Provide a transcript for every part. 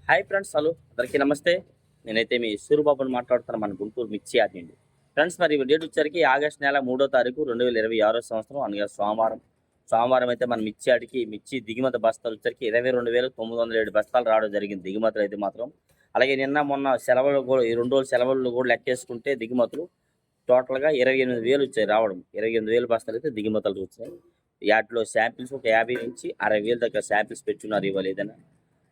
Hi friends, hello అందరికీ నమస్తే. నేనైతే మీ సూరిబాబుని మాట్లాడుతాను, మన గుంటూరు మిర్చి యార్డ్ నుండి. ఫ్రెండ్స్, మరి డేట్ వచ్చరికి ఆగస్టు నెల 3వ తారీఖు 2026 సంవత్సరం, అనగా సోమవారం అయితే మన మిర్చి యార్డ్కి మిర్చి దిగుమతి బస్తాలు వచ్చరికి 22,907 బస్తాలు రావడం జరిగింది దిగుమతులు అయితే మాత్రం. అలాగే నిన్న మొన్న సెలవులు కూడా, ఈ 2 రోజుల సెలవులు కూడా లెక్కేసుకుంటే దిగుమతులు టోటల్గా 28,000 వచ్చాయి రావడం. 28,000 బస్తాలు అయితే దిగుమతులు వచ్చాయి. యార్డ్లో శాంపిల్స్ ఒక 50 నుంచి 60,000 దగ్గర శాంపిల్స్ పెట్టున్నారు ఇవాళ ఏదైనా.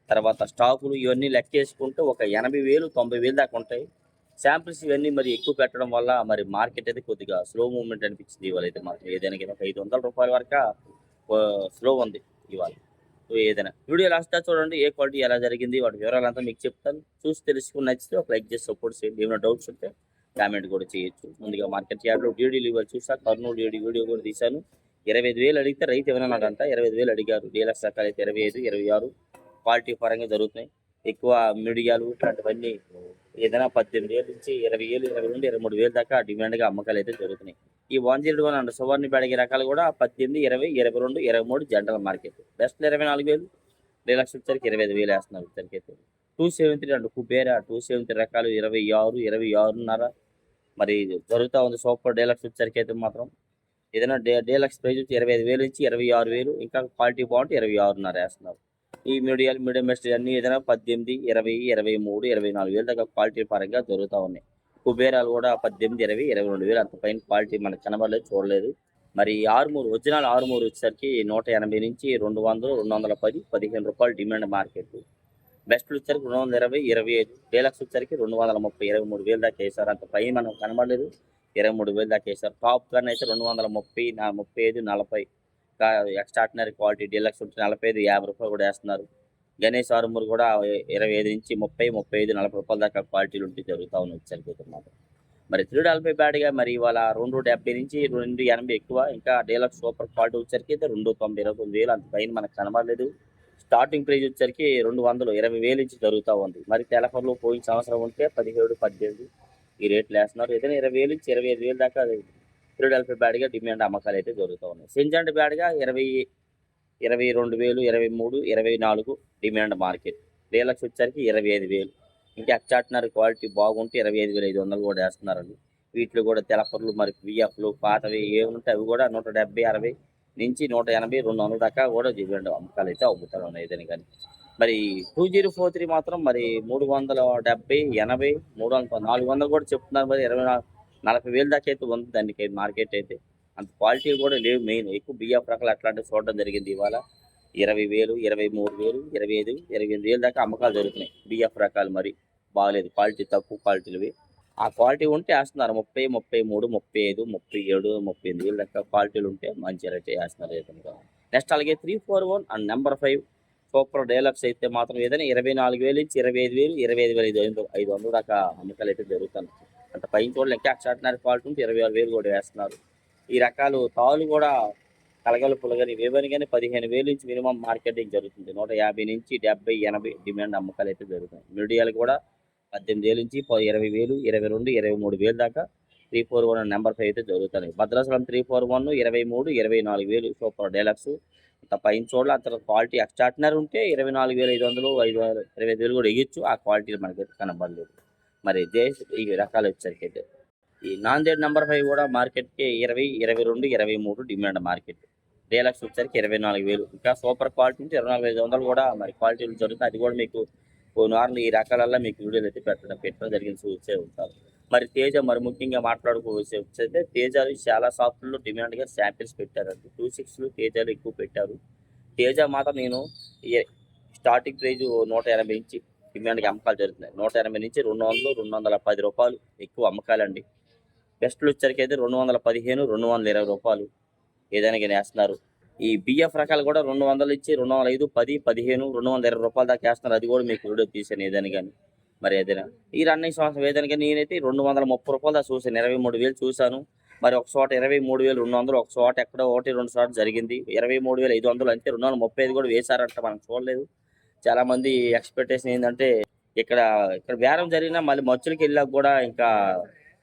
తర్వాత స్టాకులు ఇవన్నీ లెక్కేసుకుంటే ఒక 80,000 90,000 దాకా ఉంటాయి. శాంపిల్స్ ఇవన్నీ మరి ఎక్కువ పెట్టడం వల్ల మరి మార్కెట్ అయితే కొద్దిగా స్లో మూవ్మెంట్ అనిపించింది ఇవాళ అయితే మాత్రం. ఏదైనా కానీ ఒక ₹500 వరకు స్లో ఉంది ఇవాళ. సో ఏదైనా వీడియో లాస్ట్ చూడండి, ఏ క్వాలిటీ ఎలా జరిగింది వాటి వివరాలంతా మీకు చెప్తాను. చూసి తెలుసుకుని నచ్చితే ఒక లైక్ చేసి సపోర్ట్ చేయండి. ఏమైనా డౌట్స్ ఉంటే కామెంట్ కూడా చేయొచ్చు. ముందుగా మార్కెట్ యార్డ్లో డీడీలు ఇవ్వాలి చూసా, కర్నూలు డీడీ వీడియో కూడా తీశాను. 25,000 అడిగితే రైతు ఏమన్నాడంట, 25,000 అడిగారు. డీలక్స్ రకాలు అయితే 25, 26 క్వాలిటీ పరంగా జరుగుతున్నాయి. ఎక్కువ మీడియాలు ఇట్లాంటివన్నీ ఏదైనా 18,000 నుంచి 20,000, 20 నుండి 23,000 దాకా డిమాండ్గా అమ్మకాలు అయితే జరుగుతున్నాయి. ఈ 101 అండ్ సువర్ణ బ్యాడగి రకాలు కూడా 18, 20, 22, 23 జనరల్ మార్కెట్. బెస్ట్ 24,000, డీలక్స్ వచ్చరికి 25,000 వేస్తున్నారు వచ్చరికి అయితే. 273 అండ్ కుబేరా 273 రకాలు 26, 26.5 మరి జరుగుతూ ఉంది. సూపర్ డీలక్స్ వచ్చరికి అయితే మాత్రం ఏదైనా డీలక్స్ ప్రైజ్ వచ్చి 25,000 నుంచి 26,000, ఇంకా క్వాలిటీ బాగుంటే 26.5 వేస్తున్నారు. ఈ మీడియం బెస్ట్ అన్ని ఏదైనా 18, 20, 23, 24,000 దాకా క్వాలిటీ పరంగా దొరుకుతూ ఉన్నాయి. కుబేరాలు కూడా 18, 20, 22,000 అంత పైన క్వాలిటీ మనకు కనబడలేదు, చూడలేదు. మరి ఆరుమూరు ఒరిజినల్ ఆరుమూరు వచ్చేసరికి 180 నుంచి 200, 210, ₹15 డిమాండ్ మార్కెట్. బెస్ట్ వచ్చరికి 220, 25, డీలక్స్ వచ్చరికి 230, 23,000 దాకా వేసారు. అంత పైన మనకు కనబడలేదు, 23,000 దాకా వేసారు. టాప్ గన్ అయితే 230, 35, 40 ఎక్స్ట్రాడినరీ క్వాలిటీ డీలక్స్ ఉంటే 45, ₹50 కూడా వేస్తున్నారు. గణేష్ ఆరుమూరు కూడా 25 నుంచి 30, 35, ₹40 దాకా క్వాలిటీలు ఉంటే జరుగుతూ ఉన్నాయి వచ్చరికి మాత్రం. మరి 340 బ్యాడ్గా మరి ఇవాళ 270 నుంచి 280 ఎక్కువ. ఇంకా డీలక్స్ సూపర్ క్వాలిటీ వచ్చరికి అయితే 290, 29,000 అంత పైన మనకు కనబడలేదు. స్టార్టింగ్ ప్రైజ్ వచ్చరికి 200, 20,000 నుంచి జరుగుతూ ఉంది. మరి తెలపర్లు పోయిన సంవత్సరం ఉంటే 17, 18 ఈ రేట్లు వేస్తున్నారు. ఏదైనా 20,000 నుంచి 25,000 దాకా 340 బ్యాడ్గా డిమాండ్ అమ్మకాలు అయితే జరుగుతూ ఉన్నాయి. సింజంట్ బ్యాడ్గా 20, 22,000, 23, 24 డిమాండ్ మార్కెట్. డీలక్స్ వచ్చరికి 25,000. ఇంకా ఎక్స్ట్రాడినరీ క్వాలిటీ బాగుంటే 25,500 కూడా వేస్తున్నారండి. వీటిలో కూడా తెలపర్లు మరి విఎఫ్లు పాతవి ఏముంటే అవి కూడా 170, 60 నుంచి 180, 200 దాకా కూడా డిమాండ్ అమ్మకాలు అయితే అమ్ముతారు ఏదైనా కానీ. మరి 2043 మాత్రం మరి 370, 80, 300, 400 కూడా చెప్తున్నారు. మరి 40,000 దాకా అయితే ఉంది దానికి మార్కెట్ అయితే. అంత క్వాలిటీ కూడా లేవు. మెయిన్ ఎక్కువ బియ్యపు రకాలు అట్లాంటివి చూడడం జరిగింది ఇవాళ. 20,000, 23,000, 25, 28,000 దాకా అమ్మకాలు జరుగుతున్నాయి. బియ్యపు రకాలు మరి బాగలేదు, క్వాలిటీ తక్కువ క్వాలిటీలువి. ఆ క్వాలిటీ ఉంటే వేస్తున్నారు 30, 33, 35, 37, 38,000 దాకా క్వాలిటీలు ఉంటే మంచి రేట్ వేస్తున్నారు ఏదైనా. నెక్స్ట్ అలాగే 341 అండ్ నెంబర్ 5 సూపర్ డీలక్స్ అయితే మాత్రం ఏదైనా 24,000 నుంచి 25,000, 25,500 దాకా అమ్మకాలు అయితే జరుగుతున్నాయి. అంత పైన చూడలే. ఇంకా ఎక్స్ట్రాడినరీ క్వాలిటీ ఉంటే 26,000 కూడా వేస్తున్నారు. ఈ రకాలు తాలు కూడా కలగలుపులు కానీ ఇవేవని కానీ 15,000 నుంచి మినిమం మార్కెటింగ్ జరుగుతుంది. 150 నుంచి 70, 80 డిమాండ్ అమ్మకాలు అయితే జరుగుతాయి. మీడియాలు కూడా 18,000 నుంచి 20,000, 22, 23,000 దాకా 341 నెంబర్ 5 అయితే జరుగుతున్నాయి. Bhadrachalam 341, 23, 24,000 super deluxe. అంత పైన చూడాలి. అంత క్వాలిటీ ఎక్స్ట్రాడినరీ ఉంటే 24,500, 25,000 కూడా వేయచ్చు. ఆ క్వాలిటీలు మనకైతే కనబడలేదు. మరి ఈ రకాలు వచ్చేసరికి అయితే ఈ నాందేడ్ నెంబర్ 5 కూడా మార్కెట్కి 20, 22, 23 డిమాండ్ మార్కెట్. డీలక్స్ వచ్చరికి 24,000. ఇంకా సూపర్ క్వాలిటీ ఉంటే 24,500 కూడా మరి క్వాలిటీలు జరుగుతాయి. అది కూడా మీకు కొన్ని వారాలు ఈ రకాలల్లో మీకు వీడియోలు అయితే పెట్టడం జరిగింది, చూసే ఉంటారు. మరి తేజ మరి ముఖ్యంగా మాట్లాడుకోవాల్సి వచ్చేస్తే తేజాలు చాలా షాపుల్లో డిమాండ్గా శాంపిల్స్ పెట్టారండి. 26 తేజాలు ఎక్కువ పెట్టారు. తేజ మాత్రం నేను స్టార్టింగ్ ప్రైజ్ 180 నుంచి డిమాండ్కి అమ్మకాలు జరుగుతున్నాయి. 180 నుంచి 200, ₹210 ఎక్కువ అమ్మకాలండి. బెస్ట్లు వచ్చరికి అయితే 215, ₹220 ఏదైనా కానీ వేస్తున్నారు. ఈ బిఎఫ్ రకాలు కూడా 200 ఇచ్చి 205, 10, 15, ₹220 దాకా వేస్తున్నారు. అది కూడా మీకు వీడియో తీసాను ఏదైనా కానీ. మరి ఏదైనా ఈ రన్నింగ్ సంవత్సరం ఏదైనా కానీ నేనైతే ₹230 దాకా చూసాను. 23,000 చూశాను. మరి ఒక చోట 23,200, ఒక చోట ఎక్కడో 1, 2 చోట జరిగింది. 23,500 అంతే. 235 కూడా వేశారంట, మనం చూడలేదు. చాలామంది ఎక్స్పెక్టేషన్ ఏంటంటే ఇక్కడ బేరం జరిగినా మళ్ళీ మచ్చులకి వెళ్ళాక కూడా ఇంకా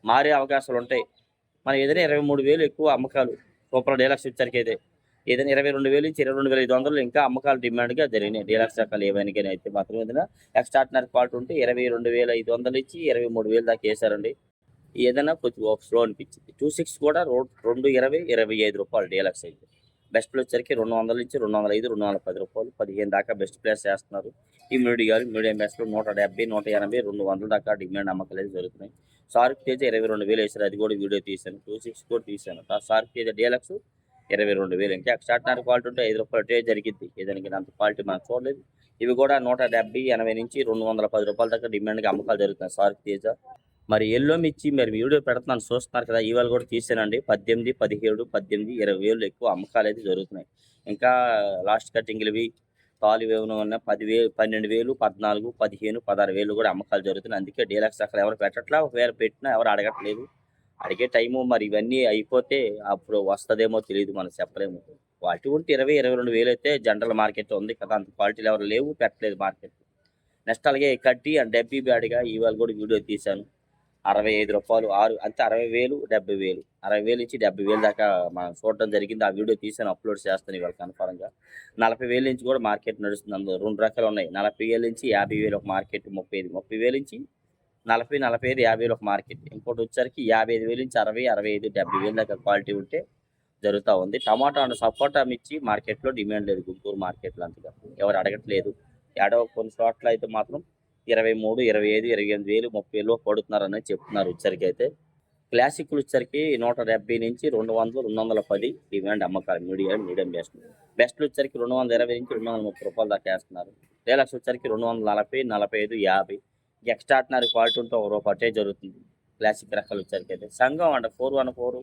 మారే అవకాశాలు ఉంటాయి. మనం ఏదైనా 23,000 ఎక్కువ అమ్మకాలు సూపర్ డీలక్స్ వచ్చరికి అయితే. ఏదైనా 22,000 నుంచి 22,500 ఇంకా అమ్మకాలు డిమాండ్గా జరిగినాయి. డీలక్స్ రకాలు ఏవైనా కానీ అయితే మాత్రం ఏదైనా ఎక్స్ట్రాడినరీ క్వాలిటీ ఉంటే 22,500 నుంచి 23,000 దాకా వేశారండి. ఏదైనా కొంచెం స్లో అనిపించింది. 26 కూడా 220, 25 రూపాయలు డీలక్స్ అయితే. బెస్ట్‌లో వచ్చరికి 200 నుంచి 205, 210 రూపాయలు 15 దాకా బెస్ట్ ప్లేస్ చేస్తున్నారు. ఈ మీడియం బెస్ట్‌లో 170, 180, 200 దాకా డిమాండ్ అమ్మకాలు అయితే జరుగుతున్నాయి. షార్క్ తేజ 22,000 వేశారు. అది కూడా వీడియో తీశాను. 26 కూడా తీశాను. షార్క్ తేజ డీలక్స్ 22,000 ఇంకా ఎక్స్ట్రాడినరీ క్వాలిటీ ఉంటే రూ. 5 జరిగిద్ది. ఏదానికి అంత క్వాలిటీ మనం చూడలేదు. ఇవి కూడా 170, 80 నుంచి 210 రూపాయల దాకా డిమాండ్‌గా అమ్మకాలు జరుగుతున్నాయి షార్క్ తేజ. మరి ఎల్లో మిర్చి మరి వీడియో పెడుతున్నాను చూస్తున్నారు కదా, ఇవాళ కూడా తీసానండి. 18, 17, 18, 20,000 ఎక్కువ అమ్మకాలు అయితే జరుగుతున్నాయి. ఇంకా లాస్ట్ కటింగ్లు ఇవి తాలు ఏమైనా ఉన్నాయి 10,000, 12,000, 14, 15, 16,000 కూడా అమ్మకాలు జరుగుతున్నాయి. అందుకే డీలక్స్ అక్కడ ఎవరు పెట్టట్లా, ఒకవేళ పెట్టినా ఎవరు అడగట్లేదు. అడిగే టైము మరి ఇవన్నీ అయిపోతే అప్పుడు వస్తుందేమో తెలియదు, మనం చెప్పలేము. క్వాలిటీ ఉంటే 20, 22,000 అయితే జనరల్ మార్కెట్ ఉంది కదా, అంత క్వాలిటీలు ఎవరు లేవు, పెట్టలేదు మార్కెట్. నెక్స్ట్ అలాగే కట్టి అండ్ డబ్బీ బ్యాడ్గా ఇవాళ కూడా వీడియో తీశాను. 65 రూపాయలు 6 అంతే 60,000, 70,000, 60,000 నుంచి 70,000 దాకా మనం చూడడం జరిగింది. ఆ వీడియో తీసాను, అప్లోడ్ చేస్తాను ఇవాళ కన్ఫర్మ్గా. 40,000 నుంచి కూడా మార్కెట్ నడుస్తుంది. అందులో 2 రకాలు ఉన్నాయి. 40,000 నుంచి 50,000 ఒక మార్కెట్, 30,000 నుంచి 40, 45, 50,000 ఒక మార్కెట్. ఇంకోటి వచ్చరికి 55,000 నుంచి 60, 65, 70,000 దాకా క్వాలిటీ ఉంటే జరుగుతూ ఉంది. టమాటా అండ్ సపోటా మిర్చి మార్కెట్లో డిమాండ్ లేదు. గుంటూరు మార్కెట్లో అంతగా ఎవరు అడగట్లేదు. ఏడో కొన్ని చోట్ల అయితే మాత్రం 23, 25, 28,000, 30,000 పడుతున్నారని చెప్తున్నారు. వచ్చరికి అయితే క్లాసిక్లు వచ్చరికి 170 నుంచి 200, 210 డిమాండ్ అమ్మకాలు. మీడియం బెస్ట్లు వచ్చరికి 220 నుంచి 230 రూపాయలు దాకా వేస్తున్నారు. డీలక్స్ వచ్చరికి 240, 45, 50. ఎక్స్ట్రాడినరీ క్వాలిటీ ఉంటే ఒక రూపాయి జరుగుతుంది. క్లాసిక్ రకాలు వచ్చరికి అయితే సంఘం అంట 414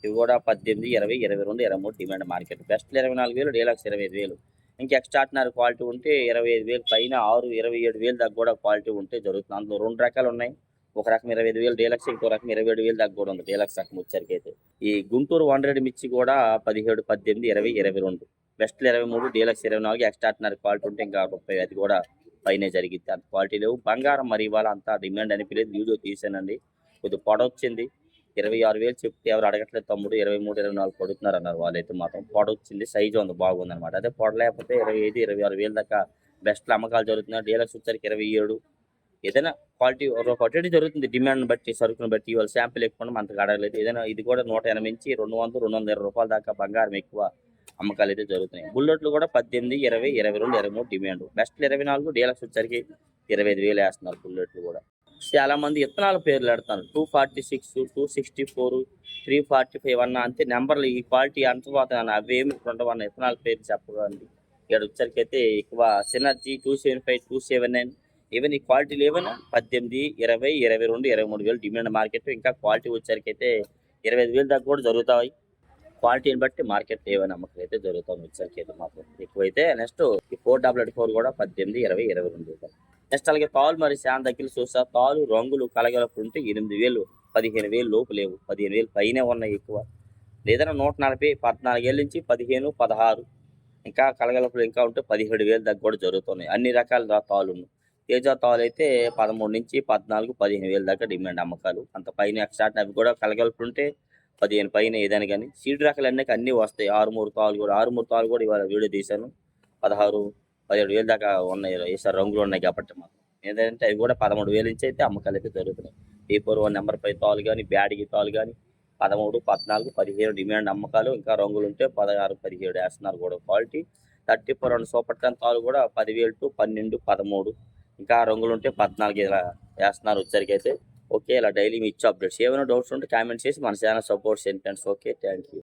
ఇవి కూడా 18, 20, 22, 23 డిమాండ్ మార్కెట్. బెస్ట్లు 24,000, డీలక్స్ 25,000. ఇంకా ఎక్స్ట్రాడినరీ క్వాలిటీ ఉంటే 25,000 పైన 6, 27,000 దాకా కూడా క్వాలిటీ ఉంటే జరుగుతుంది. అందులో 2 రకాలు ఉన్నాయి. ఒక రకం 25,000 డీలక్స్, ఇంకో రకం 27,000 దాకా కూడా ఉంది డీలక్స్ రకం వచ్చరికి అయితే. ఈ గుంటూరు 100 మిర్చి కూడా 17, 18, 20, 22. బెస్ట్లు 23, డీలక్స్ 24, ఎక్స్ట్రాడినరీ క్వాలిటీ ఉంటే ఇంకా 30, అది కూడా పైనే జరిగింది. అంత క్వాలిటీ లేవు. బంగారం మరి ఇవాళ అంతా డిమాండ్ అనిపించలేదు. వీడియో తీసానండి. కొద్దిగా పొడవచ్చింది. 26,000 చెప్తే ఎవరు అడగట్లేదు తమ్ముడు, 23, 24 పడుతున్నారు అన్నారు వాళ్ళైతే. మాత్రం పొడవచ్చింది, సైజు ఉంది, బాగుంది అనమాట. అదే పొడలేకపోతే 25, 26,000 దాకా బెస్ట్లు అమ్మకాలు జరుగుతున్నాయి. డీలక్స్ వచ్చరికి 27. ఏదైనా క్వాలిటీ ఒకటి జరుగుతుంది డిమాండ్ బట్టి, సరుకును బట్టి. ఇవాళ శాంపిల్ ఎక్కువ మనకు అడగలేదు. ఏదైనా ఇది కూడా 180 నుంచి 200, 220 రూపాయల దాకా బంగారం ఎక్కువ అమ్మకాలు అయితే జరుగుతున్నాయి. బుల్లెట్లు కూడా 18, 20, 22, 23 డిమాండ్. బెస్ట్లు 24, డీలక్స్ వచ్చరికి 25,000 వేస్తున్నారు బుల్లెట్లు కూడా. చాలా మంది విత్తనాల పేర్లు పెడతాను. 246, 264, 345 అన్న అంతే నెంబర్లు. ఈ క్వాలిటీ అంతపోతాను, అవేమి ఉండవు అన్న విత్తనాల పేర్లు చెప్పకండి. ఇక్కడ వచ్చరికి అయితే ఎక్కువ సినర్జీ 275, 279 ఈవెన్ ఈ క్వాలిటీలు ఏమైనా 18, 20, 22, 23,000 డిమాండ్ మార్కెట్. ఇంకా క్వాలిటీ వచ్చరికి అయితే 25,000 దాకా కూడా జరుగుతాయి. క్వాలిటీని బట్టి మార్కెట్ ఏమైనా అమ్మకాలు అయితే జరుగుతాయి. వచ్చరికి అయితే మాత్రం ఎక్కువైతే. నెక్స్ట్ ఈ 444 కూడా 18, 20, 22. నెక్స్ట్ అలాగే తాలు మరి శాన్ దగ్గర చూసా. తాలు రంగులు కలగలప్పుడు ఉంటే 8,000, 15,000 లోపు లేవు. 15,000 పైనే ఉన్నాయి ఎక్కువ. లేదన్నా 140, 14,000 నుంచి 15, 16. ఇంకా కలగలప్పుడు ఇంకా ఉంటే 17,000 దాకా కూడా జరుగుతున్నాయి. అన్ని రకాల తాళ్ళు. తేజ తాలు అయితే 13 నుంచి 14, 15,000 దాకా డిమాండ్ అమ్మకాలు. అంత పైన ఎక్స్ట్రా అవి కూడా కలగలుపులు ఉంటే 15 పైన ఏదైనా కానీ. సీడ్ రకాలు అన్నీ వస్తాయి. 6-3 తాలు కూడా ఇవాళ వీడియో తీశాను. 16, 17,000 దాకా ఉన్నాయి. ఈసారి రంగులు ఉన్నాయి కాబట్టి మాత్రం ఏంటంటే అవి కూడా 13,000 నుంచి అయితే అమ్మకాలు అయితే జరుగుతున్నాయి. A41 నెంబర్ 5 తాలు కానీ, బ్యాడ్కి తాలు కానీ 13, 14, 15 డిమాండ్ అమ్మకాలు. ఇంకా రంగులు ఉంటే 16, 17 వేస్తున్నారు కూడా. క్వాలిటీ 34 సూపర్ 10 తాలు కూడా 10,000 to 12, 13. ఇంకా రంగులు ఉంటే 14 ఇలా వేస్తున్నారు వచ్చరికి అయితే. ఓకే, ఇలా డైలీ మీ ఇచ్చే అప్డేట్స్. ఏమైనా డౌట్స్ ఉంటే కామెంట్ చేసి మన ఛానల్ సపోర్ట్ చేయండి ఫ్రెండ్స్. Okay, thank you.